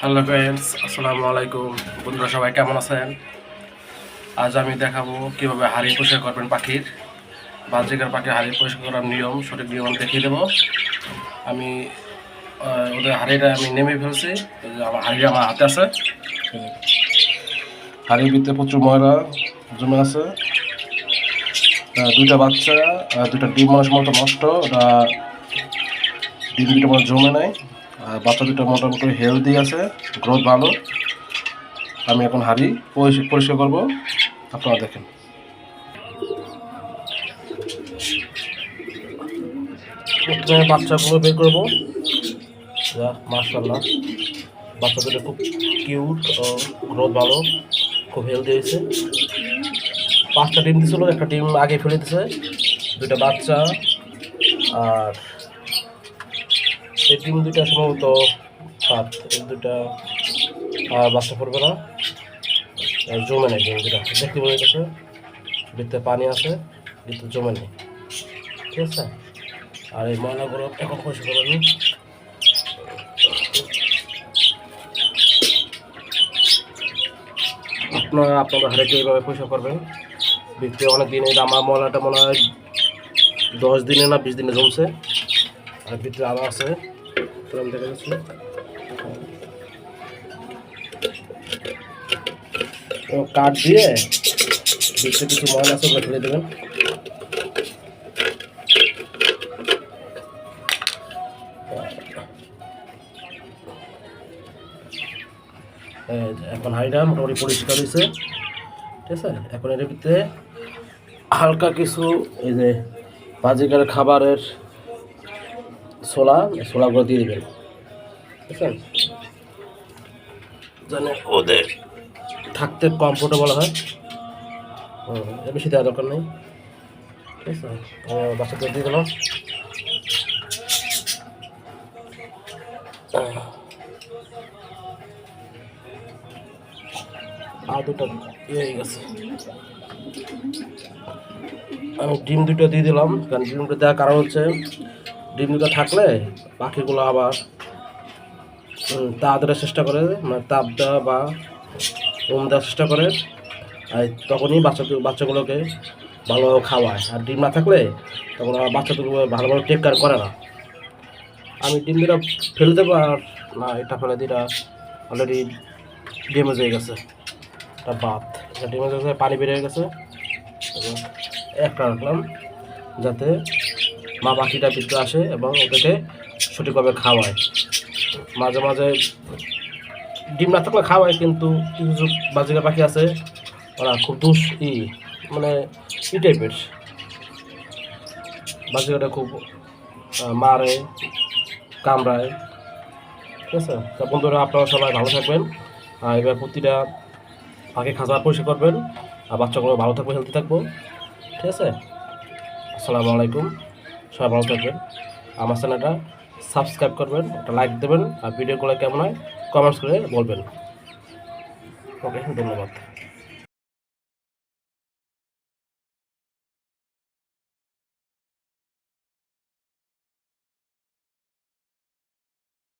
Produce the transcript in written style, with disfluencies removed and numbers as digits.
Hello friends, আসসালামু আলাইকুম। বন্ধুরা সবাই কেমন আছেন? আজ আমি দেখাবো কিভাবে হাঁড়ি পরিষ্কার করবেন পাখির। বাজিকার পাখির হাঁড়ি পরিষ্কার করার নিয়ম, সঠিক নিয়ম আমি দেখিয়ে দেবো। আমি ওদের হাঁড়িটা আমি নেমে ফেলছি। আমার হাঁড়ি আমার হাতে আছে। হাঁড়ির ভিতরে প্রচুর ময়লা জমে আছে। দুইটা বাচ্চা, দুইটা ডিম মানুষ মতো নষ্ট। ওটা ডিম দুটো মতো জমে নেয়। বাচ্চা দুটো মোটামুটি হেলদি আছে, গ্রোথ ভালো। আমি এখন হাঁড়ি পরিষ্কার করবো, আপনারা দেখেন। প্রথমে বাচ্চাগুলো বের করবো। মাশাআল্লাহ, বাচ্চা দুটো খুব কিউট ও গ্রোথ ভালো, খুব হেলদি হয়েছে। 5টা ডিম দিয়েছিল, একটা ডিম আগে ফেলে দিয়েছে। দুইটা বাচ্চা, আর এই ডিম দুইটা সম্ভবত এই দুটা বাচ্চা পড়বে না, জমে নেই। ডিম দুটা দেখতে বোঝা গেছে, ভিতরে পানি আছে, ভিতরে জমে নেই। ঠিক আছে, আর এই ময়লাগুলো এখন পরিষ্কার করে নিই। আপনাদের হাড়িকে এইভাবে পরিষ্কার করবেন। ভিতরে অনেক দিন, এটা আমার ময়লাটা মনে হয় 10 দিনে না 20 দিনে জমছে। আর ভিতরে আরও আছে, দেখা যাচ্ছে। কাঠ দিয়ে ভিতরে কিছু ময়লা আছে ওগুলো ফেলে দেবেন। এখন হাঁড়িটা মোটামুটি পরিষ্কার হয়েছে। ঠিক আছে, এখন এর ভিতরে হালকা কিছু এই যে বাজিকার খাবারের ছোলাগুলো দিয়ে দেবেন। ঠিক আছে, জানে ওদের থাকতে কমফোর্টেবল হয়। বেশি দেওয়া দরকার নেই। ঠিক আছে, বাচ্চাদের দিয়ে দিলাম। আর দুটো ইয়ে হয়ে গেছে। আমি ডিম দুটো দিয়ে দিলাম, কারণ ডিম দুটো দেওয়ার কারণ হচ্ছে ডিম দুটো থাকলে পাখিগুলো আবার তাপ দেওয়ার চেষ্টা করে, মানে তাপ দেওয়া বা দেওয়ার চেষ্টা করে। আর তখনই বাচ্চাগুলোকে ভালোভাবে খাওয়ায়। আর ডিম না থাকলে তখন আমার বাচ্চাগুলো ভালোভাবে টেক কেয়ার করে না। আমি ডিম দুটা ফেলে দেবো, আর না, এটা ফেলে দিটা অলরেডি ড্যামেজ হয়ে গেছে। এটা বাত, এটা ড্যামেজ হয়ে গেছে, পানি বেরিয়ে গেছে। একটা রাখলাম যাতে মা পাখিটা ভিতরে আসে এবং ওদেরকে সঠিকভাবে খাওয়ায়। মাঝে মাঝে ডিম না থাকলে খাওয়ায়, কিন্তু কিছু বাজিকা পাখি আছে ওরা খুব মানে টাইপের বাজিকাটা খুব মারে, কামড়ায়। ঠিক আছে, তা বন্ধুরা আপনারা সবাই ভালো থাকবেন। এবার প্রতিটা পাখি খাঁচা পরিষ্কার করবেন, আর বাচ্চাগুলো ভালো থাকবে, হেলদি থাকবো। ঠিক আছে, আসসালামু আলাইকুম। সবাই ভালো থাকবেন। আমার চ্যানেলটা সাবস্ক্রাইব করবেন, একটা লাইক দেবেন, আর ভিডিওগুলো কেমন হয় কমেন্টস করে বলবেন। ওকে, ধন্যবাদ।